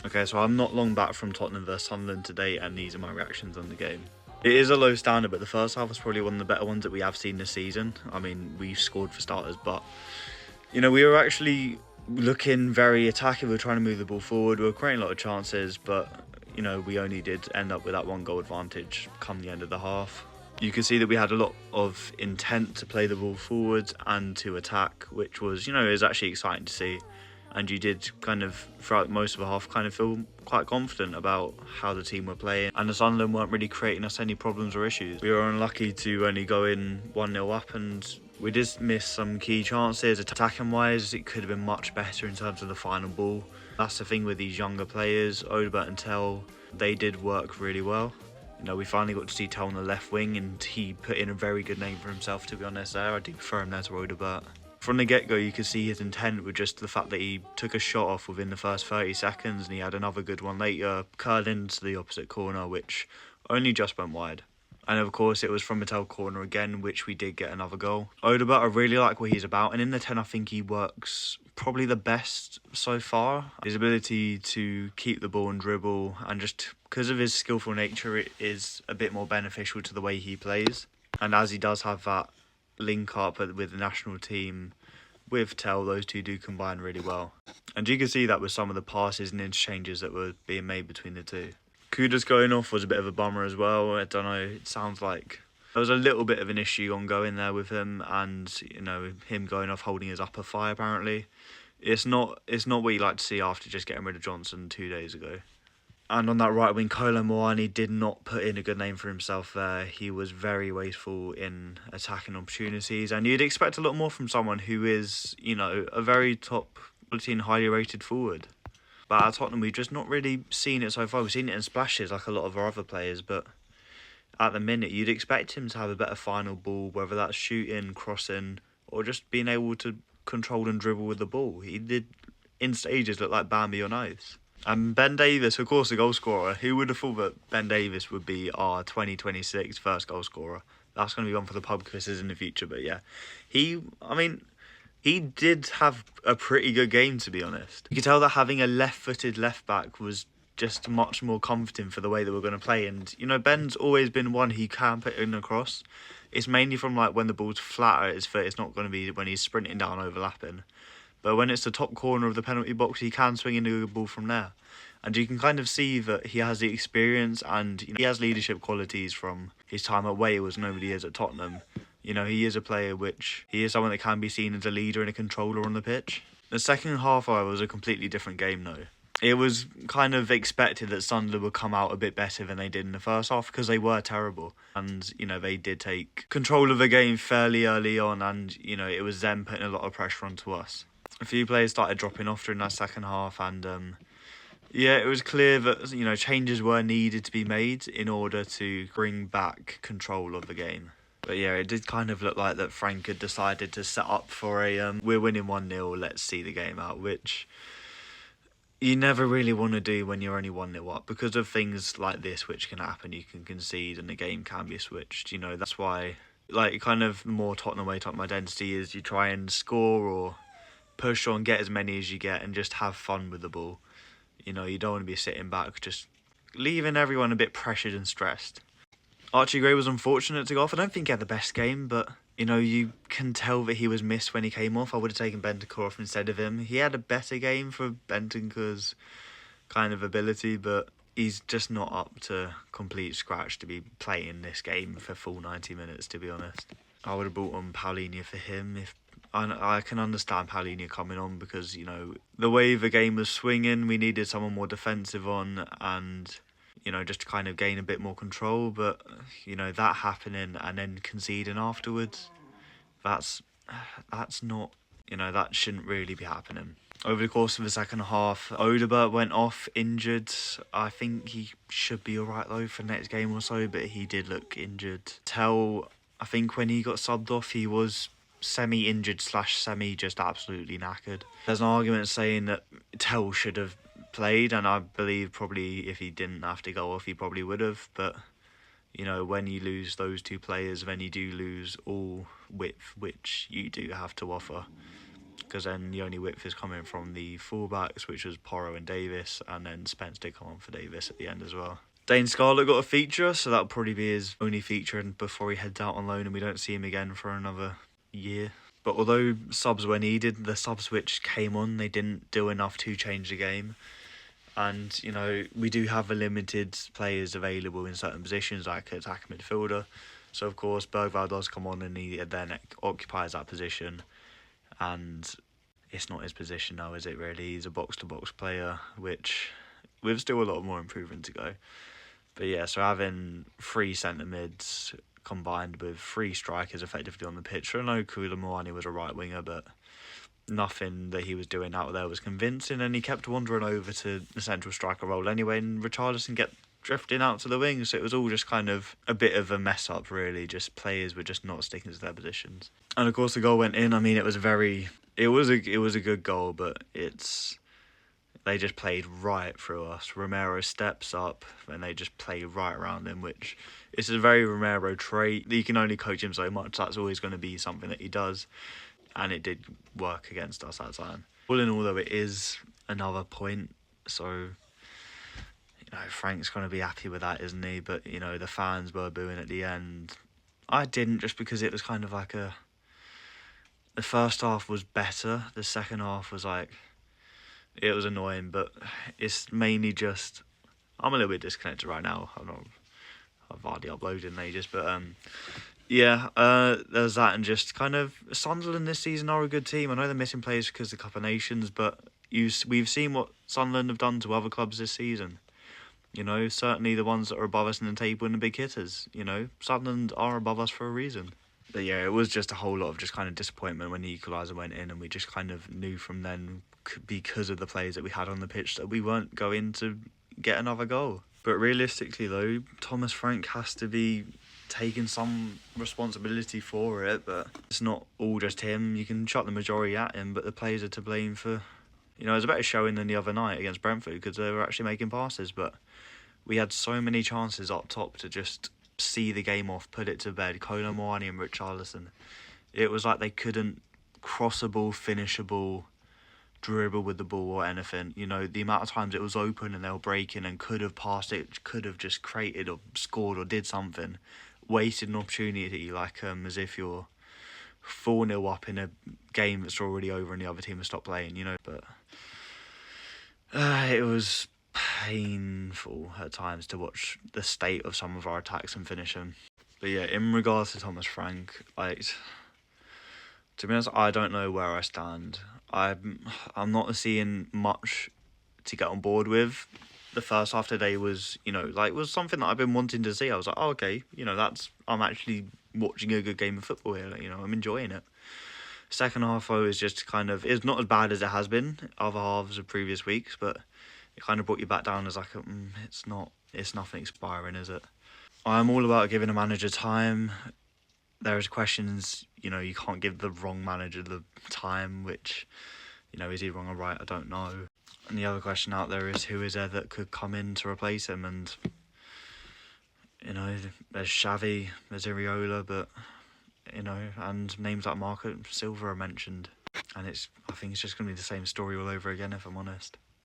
Okay, so I'm not long back from Tottenham vs Sunderland today, and these are my reactions on the game. It is a low standard, but the first half was probably one of the better ones that we have seen this season. I mean, we scored for starters, but, you know, we were actually looking very attacking. We were trying to move the ball forward. We were creating a lot of chances, but, you know, we only did end up with that 1 goal advantage come the end of the half. You could see that we had a lot of intent to play the ball forward and to attack, which was, you know, is actually exciting to see. And you did kind of, throughout most of the half, kind of feel quite confident about how the team were playing. And the Sunderland weren't really creating us any problems or issues. We were unlucky to only go in 1-0 up, and we did miss some key chances. Attacking-wise, it could have been much better in terms of the final ball. That's the thing with these younger players, Odobert and Tell, they did work really well. You know, we finally got to see Tell on the left wing, and he put in a very good name for himself, to be honest there. I do prefer him there to Odobert. From the get-go, you could see his intent with just the fact that he took a shot off within the first 30 seconds, and he had another good one later, curled into the opposite corner, which only just went wide. And of course, it was from a Tell corner again, which we did get another goal. Odobert, I really like what he's about, and in the 10, I think he works probably the best so far. His ability to keep the ball and dribble, and just because of his skillful nature, it is a bit more beneficial to the way he plays. And as he does have that link up with the national team with Tell, those two do combine really well. And you can see that with some of the passes and interchanges that were being made between the two. Kuda's going off was a bit of a bummer as well. I don't know, it sounds like there was a little bit of an issue ongoing there with him, and, you know, him going off holding his upper thigh apparently. It's not what you like to see after just getting rid of Johnson 2 days ago. And on that right wing, Kolo Muani did not put in a good name for himself there. He was very wasteful in attacking opportunities, and you'd expect a lot more from someone who is, you know, a very top quality and highly rated forward. But at Tottenham, we've just not really seen it so far. We've seen it in splashes like a lot of our other players, but at the minute, you'd expect him to have a better final ball, whether that's shooting, crossing, or just being able to control and dribble with the ball. He did, in stages, look like Bambi on ice. And Ben Davies, of course, the goal scorer. Who would have thought that Ben Davies would be our 2026 first goal scorer? That's going to be one for the pub quizzes in the future. But yeah, he did have a pretty good game, to be honest. You could tell that having a left-footed left-back was just much more comforting for the way that we're going to play. And, you know, Ben's always been one he can put in across. It's mainly from, like, when the ball's flat at his foot. It's not going to be when he's sprinting down overlapping. But when it's the top corner of the penalty box, he can swing into a ball from there. And you can kind of see that he has the experience, and, you know, he has leadership qualities from his time at Wales, nobody is at Tottenham. You know, he is a player he is someone that can be seen as a leader and a controller on the pitch. The second half, however, was a completely different game, though. It was kind of expected that Sunderland would come out a bit better than they did in the first half, because they were terrible. And, you know, they did take control of the game fairly early on, and, you know, it was them putting a lot of pressure onto us. A few players started dropping off during that second half, and yeah, it was clear that, you know, changes were needed to be made in order to bring back control of the game. But yeah, it did kind of look like that Frank had decided to set up for a we're winning 1-0, let's see the game out, which you never really want to do when you're only 1-0 up, because of things like this which can happen. You can concede and the game can be switched. You know, that's why, like, kind of more Tottenham way type identity is you try and score or push on, get as many as you get, and just have fun with the ball. You know, you don't want to be sitting back, just leaving everyone a bit pressured and stressed. Archie Gray was unfortunate to go off. I don't think he had the best game, but, you know, you can tell that he was missed when he came off. I would have taken Bentancur off instead of him. He had a better game for Bentancur's kind of ability, but he's just not up to complete scratch to be playing this game for full 90 minutes, to be honest. I would have brought on Paulinho for him. If I can understand Paulinho coming on because, you know, the way the game was swinging, we needed someone more defensive on and, you know, just to kind of gain a bit more control. But, you know, that happening and then conceding afterwards, that's not, you know, that shouldn't really be happening. Over the course of the second half, Odobert went off injured. I think he should be alright though for the next game or so, but he did look injured. Tell, I think when he got subbed off, he was semi-injured / semi just absolutely knackered. There's an argument saying that Tell should have played, and I believe probably if he didn't have to go off, he probably would have. But, you know, when you lose those two players, then you do lose all width, which you do have to offer. because then the only width is coming from the fullbacks, which was Porro and Davis, and then Spence did come on for Davis at the end as well. Dane Scarlett got a feature, so that'll probably be his only feature before he heads out on loan and we don't see him again for another year. But although subs were needed, the subs which came on, they didn't do enough to change the game. And, you know, we do have a limited players available in certain positions, like attacking midfielder. So, of course, Bergvall does come on and he then occupies that position. And it's not his position now, is it, really? He's a box-to-box player, which we've still a lot more improvement to go. But, yeah, so having 3 centre-mids combined with 3 strikers effectively on the pitch. I know Koulibaly was a right winger, but nothing that he was doing out there was convincing, and he kept wandering over to the central striker role anyway, and Richarlison kept drifting out to the wing, so it was all just kind of a bit of a mess up, really. Just players were just not sticking to their positions. And of course the goal went in. I mean, it was a good goal, but they just played right through us. Romero steps up and they just play right around him, which is a very Romero trait. You can only coach him so much. That's always going to be something that he does. And it did work against us that time. All in all, though, it is another point. So, you know, Frank's going to be happy with that, isn't he? But, you know, the fans were booing at the end. I didn't, just because it was kind of like the first half was better. The second half was like, it was annoying, but it's mainly just, I'm a little bit disconnected right now. I've hardly uploaded in ages, but yeah, there's that, and just kind of Sunderland this season are a good team. I know they're missing players because of the Cup of Nations, but we've seen what Sunderland have done to other clubs this season. You know, certainly the ones that are above us in the table and the big hitters. You know, Sunderland are above us for a reason. But yeah, it was just a whole lot of just kind of disappointment when the equaliser went in, and we just kind of knew from then, because of the players that we had on the pitch, that we weren't going to get another goal. But realistically, though, Thomas Frank has to be taking some responsibility for it, but it's not all just him. You can chuck the majority at him, but the players are to blame for, you know, it was a better showing than the other night against Brentford because they were actually making passes, but we had so many chances up top to just see the game off, put it to bed. Koulibaly and Richarlison, it was like they couldn't cross a ball, finish a ball, dribble with the ball or anything. You know, the amount of times it was open and they were breaking and could have passed it, could have just created or scored or did something, wasted an opportunity, like as if you're 4-0 up in a game that's already over and the other team has stopped playing, you know. But it was painful at times to watch the state of some of our attacks and finishing. But yeah, in regards to Thomas Frank, like, to be honest, I don't know where I stand. I'm not seeing much to get on board with. The first half today was, you know, like, was something that I've been wanting to see. I was like, oh, okay, you know, I'm actually watching a good game of football here. Like, you know, I'm enjoying it. Second half, though, is just kind of, it's not as bad as it has been other halves of previous weeks, but it kind of brought you back down as like, it's nothing expiring, is it? I'm all about giving a manager time. There's questions, you know, you can't give the wrong manager the time, which, you know, is he wrong or right? I don't know. And the other question out there is, who is there that could come in to replace him? And, you know, there's Xavi, there's Iriola, but, you know, and names like Marco Silva are mentioned. And I think it's just going to be the same story all over again, if I'm honest.